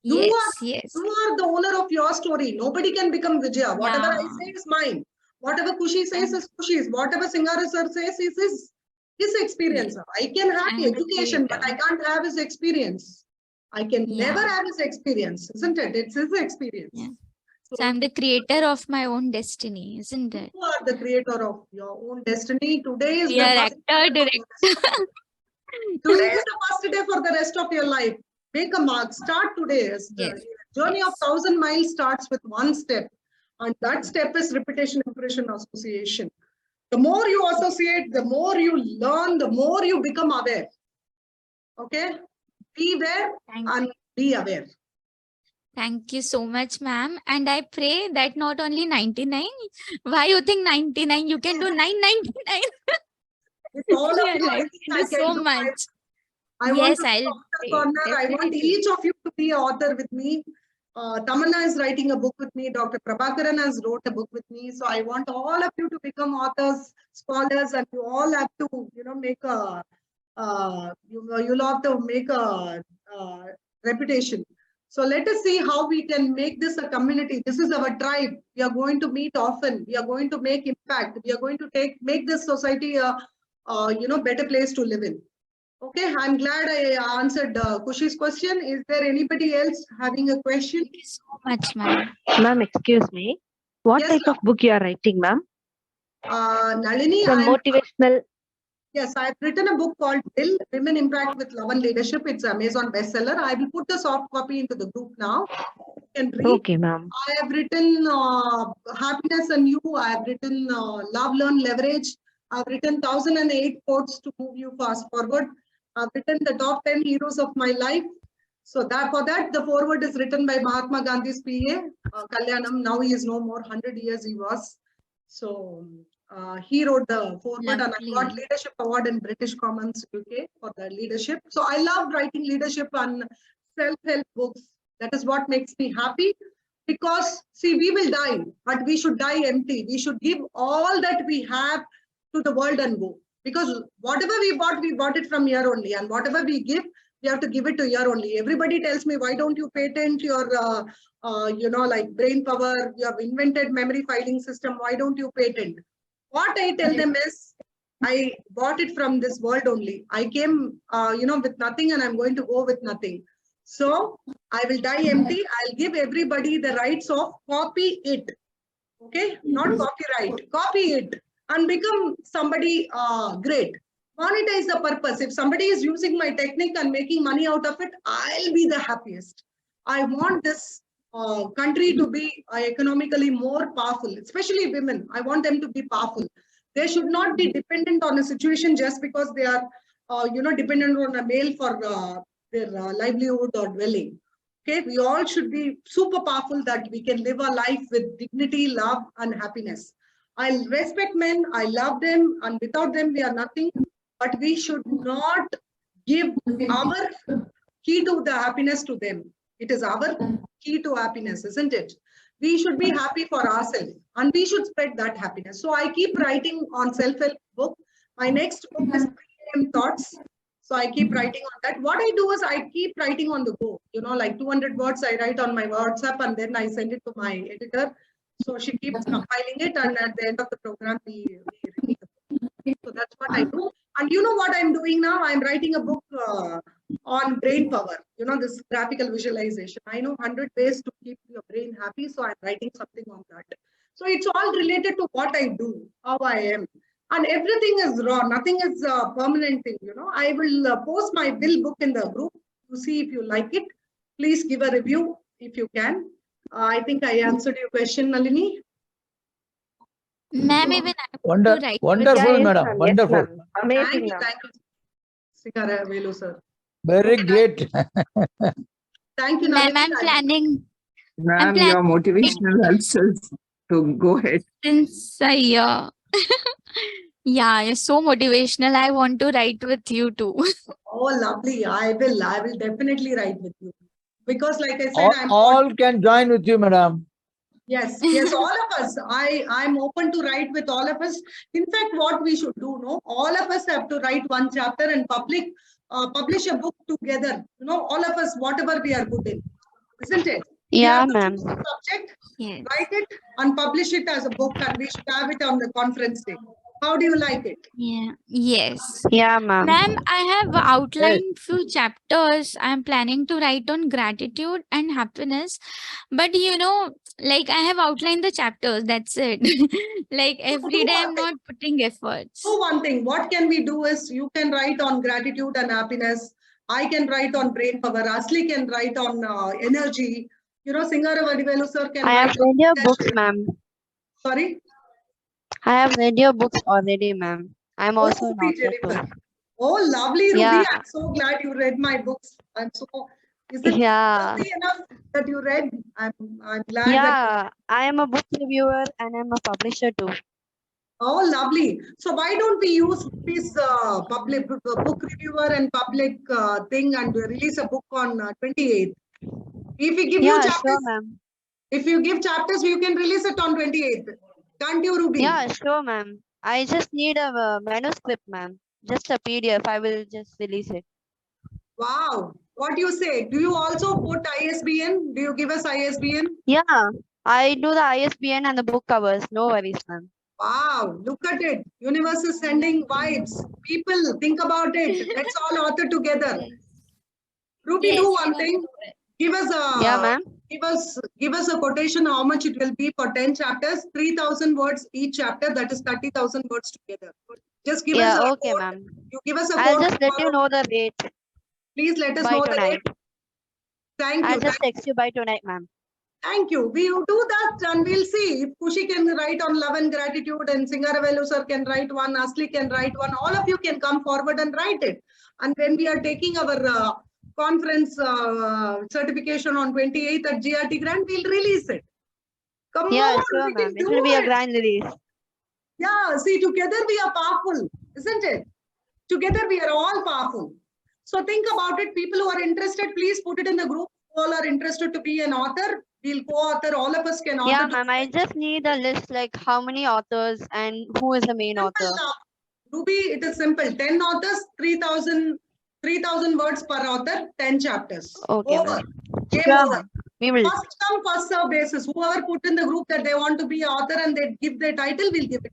Yes. You are the owner of your story. Nobody can become Vijaya. Whatever I say is mine. Whatever Kushi says is Kushi's. Whatever Singara sir says is his experience. I can have I'm the education, but I can't have his experience. I can never have his experience, isn't it? It's his experience. Yeah. So I'm the creator of my own destiny, isn't it? You are the creator of your own destiny. Today is We the are first actor, director. Today is the first day for the rest of your life. Make a mark. Start today. The journey of 1,000 miles starts with one step. And that step is Repetition Impression Association. The more you associate, the more you learn, the more you become aware. Okay? Be there and be aware. Thank you so much, ma'am. And I pray that not only 99. Why you think 99? You can do 999. With all of you, I Thank think you I can so do much. I want to I'll be author corner. I want definitely. each of you to be author with me. Tamanna is writing a book with me. Dr. Prabhakaran has wrote a book with me. So I want all of you to become authors, scholars, and you all have to, make a, you'll have to make a reputation. So let us see how we can make this a community. This is our tribe. We are going to meet often. We are going to make impact. We are going to make this society a, better place to live in. Okay, I'm glad I answered Kushi's question. Is there anybody else having a question? Thank you so much, ma'am. Ma'am, excuse me. What Yes, type of book you are writing, ma'am? Nalini, Some motivational. Yes, I've written a book called Will, Women Impact with Love and Leadership. It's Amazon bestseller. I will put the soft copy into the group now. You can read. Okay, ma'am. I have written Happiness and You. I have written Love, Learn, Leverage. I've written 1008 quotes to move you fast forward. I've written the top 10 heroes of my life. So for that, the foreword is written by Mahatma Gandhi's PA, Kalyanam. Now he is no more, 100 years he was. So he wrote the foreword, and I got leadership award in British Commons, UK for the leadership. So I love writing leadership and self-help books. That is what makes me happy, because see, we will die, but we should die empty. We should give all that we have to the world and go, because whatever we bought it from here only, and whatever we give, we have to give it to here only. Everybody tells me, why don't you patent your like brain power? You have invented memory filing system. Why don't you patent? What I tell them is, I bought it from this world only. I came, with nothing, and I'm going to go with nothing. So I will die empty. I'll give everybody the rights of copy it. Okay, not copyright. Copy it and become somebody great. Monetize the purpose. If somebody is using my technique and making money out of it, I'll be the happiest. I want this country to be economically more powerful, especially women. I want them to be powerful. They should not be dependent on a situation just because they are, dependent on a male for their livelihood or dwelling. Okay, we all should be super powerful, that we can live a life with dignity, love, and happiness. I respect men, I love them, and without them, we are nothing. But we should not give our key to the happiness to them. It is our key to happiness, isn't it? We should be happy for ourselves and we should spread that happiness. So I keep writing on self-help book. My next book is 3 AM Thoughts. So I keep writing on that. What I do is I keep writing on the go, like 200 words I write on my WhatsApp and then I send it to my editor. So she keeps compiling it and at the end of the program, we release it. So that's what I do. And you know what I'm doing now? I'm writing a book on brain power, this graphical visualization. I know 100 ways to keep your brain happy. So I'm writing something on that. So it's all related to what I do, how I am. And everything is raw. Nothing is a permanent thing, I will post my bill book in the group to see if you like it. Please give a review if you can. I think I answered your question, Nalini. Ma'am, even I want to write. Wonderful, yes, madam. ma'am. Yes, Wonderful. ma'am. Amazing, ma'am. Thank you. Singara Velu, sir. Very great. Thank you, Ma'am, Nalini. I'm planning Ma'am, planning- your motivational helps us to go ahead. since a year. Yeah, you're so motivational. I want to write with you too. Oh, lovely. I will definitely write with you. Because like I said, All can join with you, madam. Yes, all of us. I'm open to write with all of us. In fact, what we should do, all of us have to write one chapter and publish a book together. All of us, whatever we are good in, isn't it? Yeah, We have to ma'am. choose a subject, Yes. write it and publish it as a book, and we should have it on the conference day. How do you like it? Yeah. Yes. Yeah, ma'am. Ma'am, I have outlined few chapters I'm planning to write on gratitude and happiness. But like I have outlined the chapters, that's it. Like every day I'm not putting efforts. So one thing, what can we do is you can write on gratitude and happiness. I can write on brain power. Asli can write on energy. Singara Vadivelu sir can I have write on read your books, leadership. ma'am. Sorry? I have read your books already, ma'am. I'm also an Ruby author Jennifer. too. Oh, lovely, Ruby. Yeah. I'm so glad you read my books. Is it Yeah. lovely enough that you read? I'm glad that. Yeah, I am a book reviewer and I'm a publisher too. Oh, lovely. So why don't we use this public book reviewer and public thing and release a book on 28th? If we give you Yeah, chapters, sure, ma'am. if you give chapters, you can release it on 28th. Can't you, Ruby? Yeah, sure, ma'am. I just need a manuscript, ma'am. Just a PDF. I will just release it. Wow. What do you say? Do you also put ISBN? Do you give us ISBN? Yeah, I do the ISBN and the book covers. No worries, ma'am. Wow, look at it. Universe is sending vibes. People, think about it. Let's all author together. Ruby, Yes, do I one want thing. to do it. Give us a Yeah, ma'am. give us a quotation how much it will be for 10 chapters, 3,000 words each chapter, that is 30,000 words together. Just give us Yeah, a okay, quote. ma'am. You give us a I'll quote just let you tomorrow. know the rate Please let us by know the tonight. date. Thank I'll you. just text you by tonight, ma'am. Thank you. We will do that and we'll see if Kushi can write on love and gratitude and Singaravelu sir can write one, Asli can write one. All of you can come forward and write it. And when we are taking our conference certification on 28th at GRT Grand, we'll release it. Come Yeah, on, sure, we ma'am. can It do will be a it. grand release. Yeah, see, together we are powerful, isn't it? Together we are all powerful. So think about it. People who are interested, please put it in the group. All are interested to be an author. We'll co-author. All of us can author. Yeah, ma'am. I just need a list like how many authors and who is the main author. Ruby, it is simple. 10 authors, 3,000 words per author, 10 chapters. Okay, Over. ma'am. Game Sure, over. ma'am. We will. First come, first serve basis. Whoever put in the group that they want to be author and they give their title, we'll give it.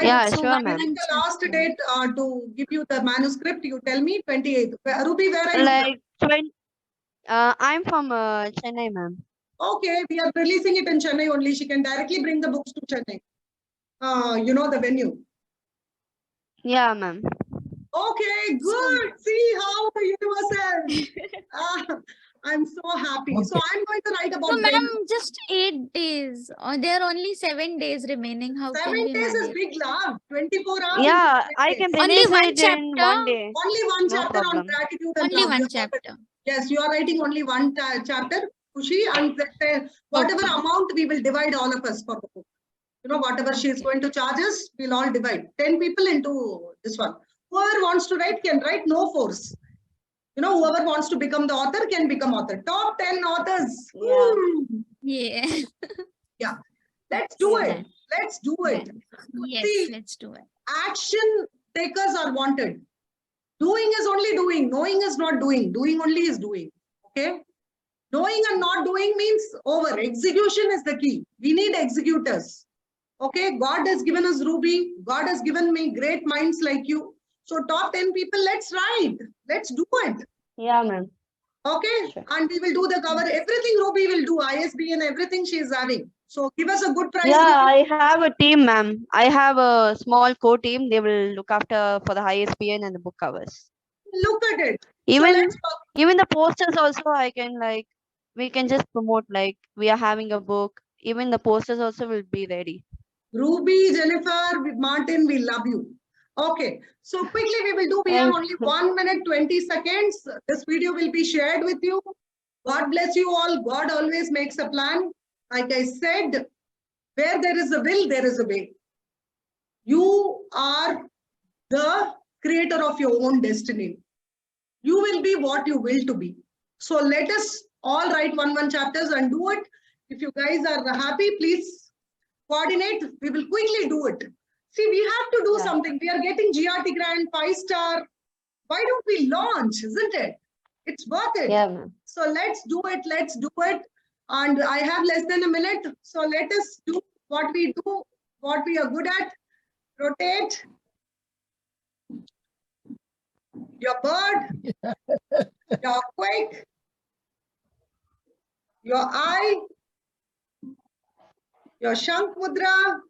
Yeah, So sure, one ma'am. The last date to give you the manuscript, you tell me 28th. Ruby, where are you? Like 20. I'm from Chennai, ma'am. Okay, we are releasing it in Chennai only. She can directly bring the books to Chennai. You know the venue. Yeah, ma'am. Okay, good. See how the universe is. I'm so happy. So Okay. I'm going to write about So, brain. ma'am, just 8 days. There are only 7 days remaining. How 7 can we days is manage? big love. 24 hours. Yeah, is 7 I days. can Only release one it in chapter? one day. Only one No chapter on problem. gratitude and Only love. one You are- chapter. Yes, you are writing only one chapter, Kushi, and whatever Okay. amount we will divide all of us for the book. Whatever she is going to charge us, we'll all divide. 10 people into this one. Whoever wants to write can write, no force. Whoever wants to become the author can become author. Top 10 authors. Yeah. Yeah. Yeah. Let's do Yeah. it. Let's do it. Yes, See, let's do it. action takers are wanted. Doing is only doing. Knowing is not doing. Doing only is doing. Okay. Knowing and not doing means over. Execution is the key. We need executors. Okay. God has given us Ruby. God has given me great minds like you. So top 10 people, let's write. Let's do it. Yeah, ma'am. Okay. Sure. And we will do the cover. Everything Ruby will do. ISB and everything she is having. So give us a good price. Yeah, Ruby. I have a team, ma'am. I have a small core team. They will look after for the ISBN and the book covers. Look at it. Even let's even the posters also I can like we can just promote like we are having a book. Even the posters also will be ready. Ruby, Jennifer, Martin, we love you. Okay, so quickly we will do. We have Thank only 1 minute 20 seconds. This video will be shared with you. God bless you all. God always makes a plan. Like I said, where there is a will, there is a way. You are the creator of your own destiny. You will be what you will to be. So let us all write one chapters and do it. If you guys are happy, please coordinate. We will quickly do it. See, we have to do Yeah. something. We are getting GRT grant 5-star. Why don't we launch, isn't it? It's worth it. Yeah, ma'am. So let's do it. Let's do it. And I have less than a minute. So let us do what we do, what we are good at. Rotate your bird, your quick, your eye, your Shank Mudra.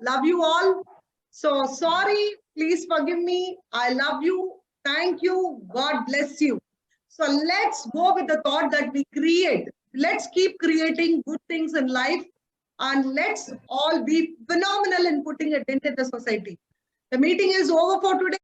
Love you all. So sorry, please forgive me. I love you. Thank you. God bless you. So let's go with the thought that we create. Let's keep creating good things in life and let's all be phenomenal in putting it into the society. The meeting is over for today.